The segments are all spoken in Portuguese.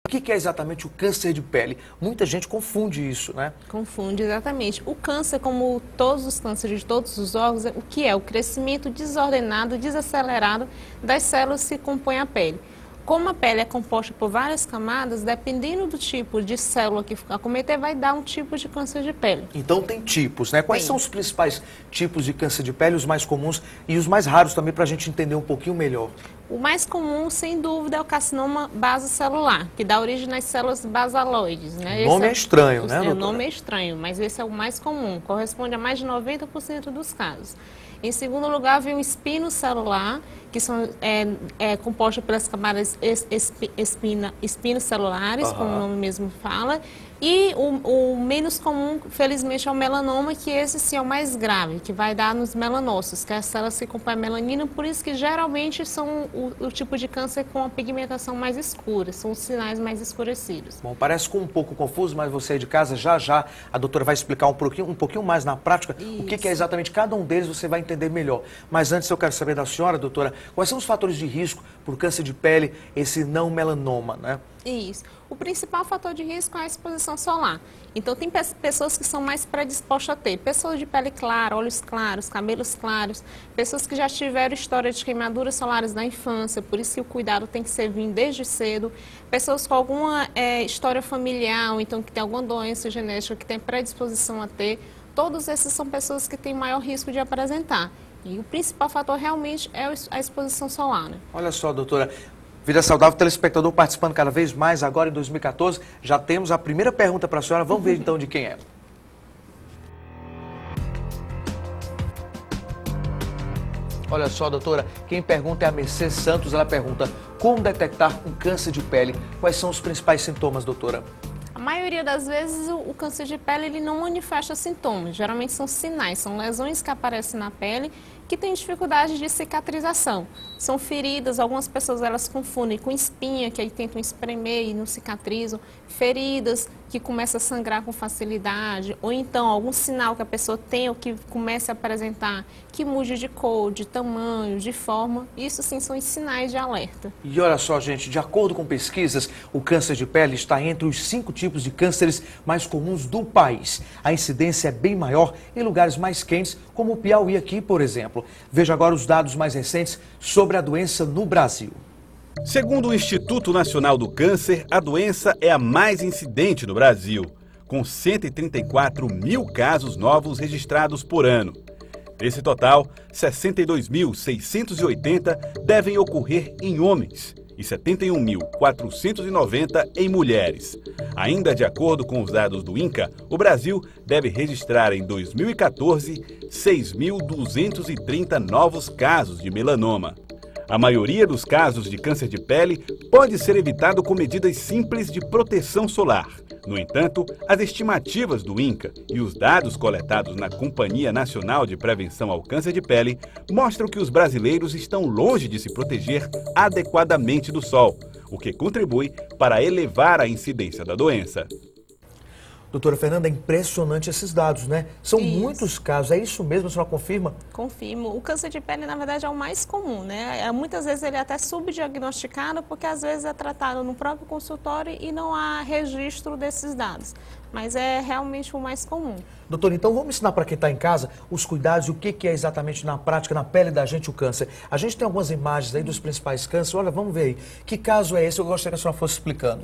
O que é exatamente o câncer de pele? Muita gente confunde isso, né? Confunde, exatamente. O câncer, como todos os cânceres de todos os órgãos, o que é? O crescimento desordenado, desacelerado das células que compõem a pele. Como a pele é composta por várias camadas, dependendo do tipo de célula que acometer, vai dar um tipo de câncer de pele. Então tem tipos, né? Quais Tem. são os principais tipos de câncer de pele, os mais comuns e os mais raros também, para a gente entender um pouquinho melhor? O mais comum, sem dúvida, é o carcinoma basocelular, que dá origem nas células basaloides, né? O nome é estranho, né, O doutora? nome é estranho, mas esse é o mais comum, corresponde a mais de 90% dos casos. Em segundo lugar, vem o espino celular, que são composto pelas camadas espinocelulares, como o nome mesmo fala. E o menos comum, felizmente, é o melanoma, que esse sim é o mais grave, que vai dar nos melanócitos, que é as células que compõem a melanina, por isso que geralmente são o tipo de câncer com a pigmentação mais escura, são os sinais mais escurecidos. Bom, parece um pouco confuso, mas você aí de casa, já a doutora vai explicar um pouquinho mais na prática o que é exatamente cada um deles, você vai entender melhor. Mas antes eu quero saber da senhora, doutora, quais são os fatores de risco por câncer de pele, esse não melanoma, né? Isso. O principal fator de risco é a exposição solar. Então, tem pessoas que são mais predispostas a ter. Pessoas de pele clara, olhos claros, cabelos claros, pessoas que já tiveram história de queimaduras solares na infância, por isso que o cuidado tem que ser vindo desde cedo. Pessoas com alguma história familiar, ou então que tem alguma doença genética que tem predisposição a ter. Todos esses são pessoas que têm maior risco de apresentar. E o principal fator realmente é a exposição solar, né? Olha só, doutora. Vida Saudável, telespectador participando cada vez mais agora em 2014. Já temos a primeira pergunta para a senhora. Vamos ver então de quem é. Olha só, doutora, quem pergunta é a Mercê Santos. Ela pergunta: como detectar um câncer de pele? Quais são os principais sintomas, doutora? A maioria das vezes o câncer de pele ele não manifesta sintomas, geralmente são sinais, são lesões que aparecem na pele que têm dificuldade de cicatrização. São feridas, algumas pessoas elas confundem com espinha, que aí tentam espremer e não cicatrizam, feridas que começam a sangrar com facilidade, ou então algum sinal que a pessoa tem ou que comece a apresentar, que mude de cor, de tamanho, de forma, isso sim são os sinais de alerta. E olha só, gente, de acordo com pesquisas, o câncer de pele está entre os 5 tipos de cânceres mais comuns do país. A incidência é bem maior em lugares mais quentes, como o Piauí aqui, por exemplo. Veja agora os dados mais recentes sobre a doença no Brasil. Segundo o Instituto Nacional do Câncer, a doença é a mais incidente no Brasil, com 134 mil casos novos registrados por ano. Desse total, 62.680 devem ocorrer em homens e 71.490 em mulheres. Ainda de acordo com os dados do INCA, o Brasil deve registrar em 2014 6.230 novos casos de melanoma. A maioria dos casos de câncer de pele pode ser evitado com medidas simples de proteção solar. No entanto, as estimativas do INCA e os dados coletados na Companhia Nacional de Prevenção ao Câncer de Pele mostram que os brasileiros estão longe de se proteger adequadamente do sol, o que contribui para elevar a incidência da doença. Doutora Fernanda, é impressionante esses dados, né? São muitos casos, é isso mesmo, a senhora confirma? Confirmo. O câncer de pele, na verdade, é o mais comum, né? Muitas vezes ele é até subdiagnosticado, porque às vezes é tratado no próprio consultório e não há registro desses dados. Mas é realmente o mais comum. Doutor, então vamos ensinar para quem está em casa os cuidados e o que é exatamente na prática, na pele da gente, o câncer. A gente tem algumas imagens aí dos principais cânceres. Olha, vamos ver aí. Que caso é esse? Eu gostaria que a senhora fosse explicando.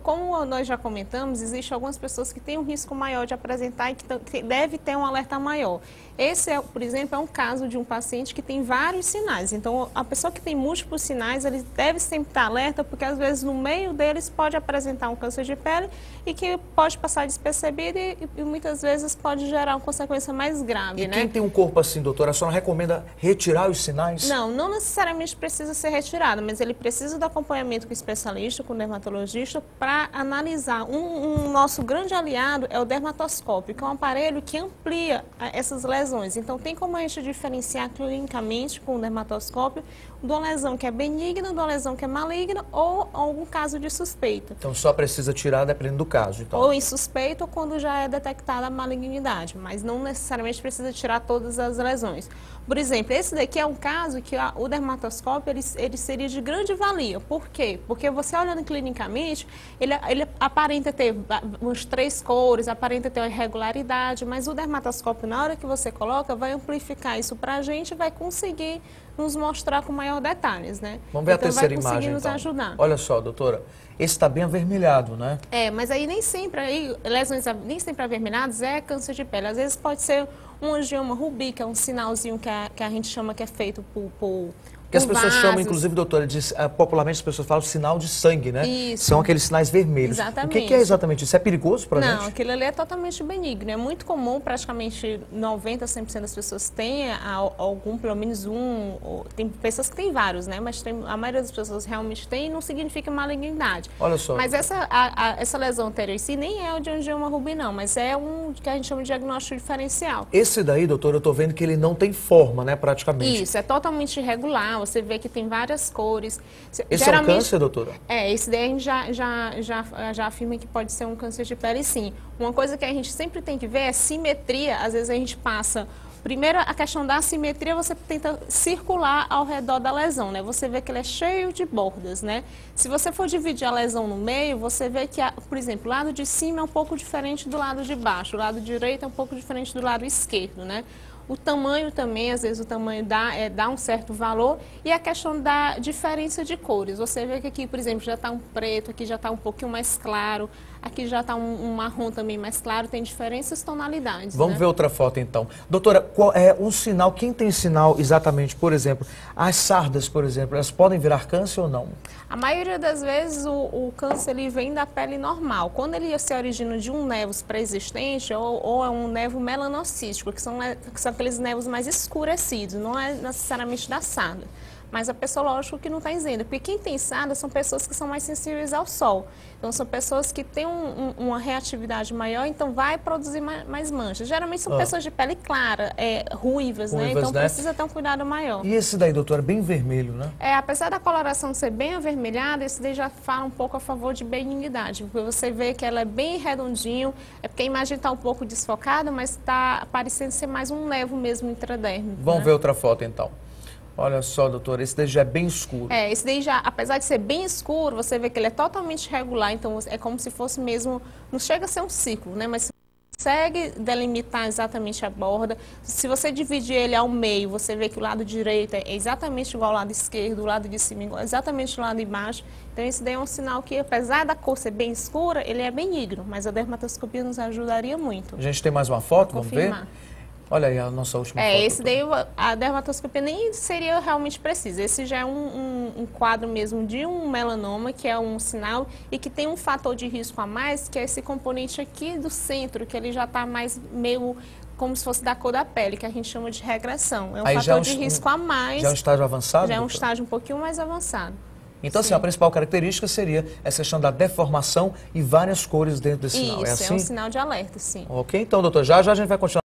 Como nós já comentamos, existem algumas pessoas que têm um risco maior de apresentar e que deve ter um alerta maior. Esse, por exemplo, é um caso de um paciente que tem vários sinais. Então, a pessoa que tem múltiplos sinais, ele deve sempre estar alerta, porque às vezes no meio deles pode apresentar um câncer de pele e que pode passar despercebido e muitas vezes pode gerar uma consequência mais grave, e né? Quem tem um corpo assim, doutora, a senhora recomenda retirar os sinais? Não necessariamente precisa ser retirado, mas ele precisa do acompanhamento com o especialista, com o dermatologista, para analisar. Um nosso grande aliado é o dermatoscópio, que é um aparelho que amplia essas lesões. Então, tem como a gente diferenciar clinicamente com o dermatoscópio de uma lesão que é benigna, de uma lesão que é maligna ou algum caso de suspeita. Então só precisa tirar dependendo do caso, então. Ou em suspeita ou quando já é detectada a malignidade, mas não necessariamente precisa tirar todas as lesões. Por exemplo, esse daqui é um caso que o dermatoscópio ele seria de grande valia. Por quê? Porque você olhando clinicamente, ele aparenta ter umas 3 cores, aparenta ter uma irregularidade, mas o dermatoscópio, na hora que você coloca, vai amplificar isso para a gente e vai conseguir nos mostrar com maior detalhes, né? Vamos ver então, a terceira vai conseguir imagem, nos então. ajudar. Olha só, doutora, esse está bem avermelhado, né? Mas aí nem sempre, lesões nem sempre avermelhadas é câncer de pele. Às vezes pode ser um angioma rubi, que é um sinalzinho que a gente chama que é feito por que as pessoas vasos. chamam, inclusive, doutora, popularmente as pessoas falam sinal de sangue, né? Isso. São aqueles sinais vermelhos. Exatamente. O que é exatamente isso? É perigoso para a gente? Não, aquilo ali é totalmente benigno. É muito comum, praticamente 90% a 100% das pessoas têm algum, pelo menos um. Tem pessoas que têm vários, né? Mas a maioria das pessoas realmente tem e não significa malignidade. Olha só. Mas essa lesão anterior em si nem é o de angioma rubi, não. Mas é um que a gente chama de diagnóstico diferencial. Esse daí, doutora, eu estou vendo que ele não tem forma, né? Praticamente. Isso, é totalmente irregular. Você vê que tem várias cores. Esse é um câncer, doutora? Esse daí a gente já afirma que pode ser um câncer de pele, sim. Uma coisa que a gente sempre tem que ver é simetria. Às vezes a gente passa... Primeiro, a questão da assimetria, você tenta circular ao redor da lesão, né? Você vê que ele é cheio de bordas, né? Se você for dividir a lesão no meio, você vê que, por exemplo, o lado de cima é um pouco diferente do lado de baixo, o lado direito é um pouco diferente do lado esquerdo, né? O tamanho também, às vezes o tamanho dá um certo valor. E a questão da diferença de cores. Você vê que aqui, por exemplo, já está um preto, aqui já está um pouquinho mais claro, aqui já está um marrom também mais claro, tem diferentes tonalidades. Vamos ver outra foto então. Doutora, qual é um sinal, quem tem sinal exatamente, por exemplo, as sardas, por exemplo, elas podem virar câncer ou não? A maioria das vezes o câncer ele vem da pele normal. Quando ele se origina de um névus pré-existente ou é um névo melanocístico, que são aqueles névos mais escurecidos, não é necessariamente da sarda. Mas a pessoa, lógico, que não está isenta, porque quem tem sarda são pessoas que são mais sensíveis ao sol. Então, são pessoas que têm uma reatividade maior, então vai produzir mais manchas. Geralmente são pessoas de pele clara, ruivas, né? Então, precisa ter um cuidado maior. E esse daí, doutora, bem vermelho, né? Apesar da coloração ser bem avermelhada, esse daí já fala um pouco a favor de benignidade, porque você vê que ela é bem redondinho, é porque a imagem está um pouco desfocada, mas está parecendo ser mais um névoa mesmo intradérmico. Vamos ver outra foto, então. Olha só, doutora, esse daí já é bem escuro. Esse daí já, apesar de ser bem escuro, você vê que ele é totalmente regular, então é como se fosse mesmo, não chega a ser um círculo, né? Mas você consegue delimitar exatamente a borda. Se você dividir ele ao meio, você vê que o lado direito é exatamente igual ao lado esquerdo, o lado de cima igual, exatamente o lado de baixo. Então esse daí é um sinal que, apesar da cor ser bem escura, ele é benigno, mas a dermatoscopia nos ajudaria muito. A gente tem mais uma foto, vamos ver? Confirmar. Olha aí a nossa última foto. Esse daí a dermatoscopia nem seria realmente precisa. Esse já é um quadro mesmo de um melanoma, que é um sinal e que tem um fator de risco a mais, que é esse componente aqui do centro, que ele já está mais meio como se fosse da cor da pele, que a gente chama de regressão. É um fator de risco a mais. Já é um estágio avançado? Já é um estágio um pouquinho mais avançado. Então, assim, a principal característica seria essa questão da deformação e várias cores dentro desse sinal. Isso, é assim? É um sinal de alerta, sim. Ok, então, doutor, já a gente vai continuar.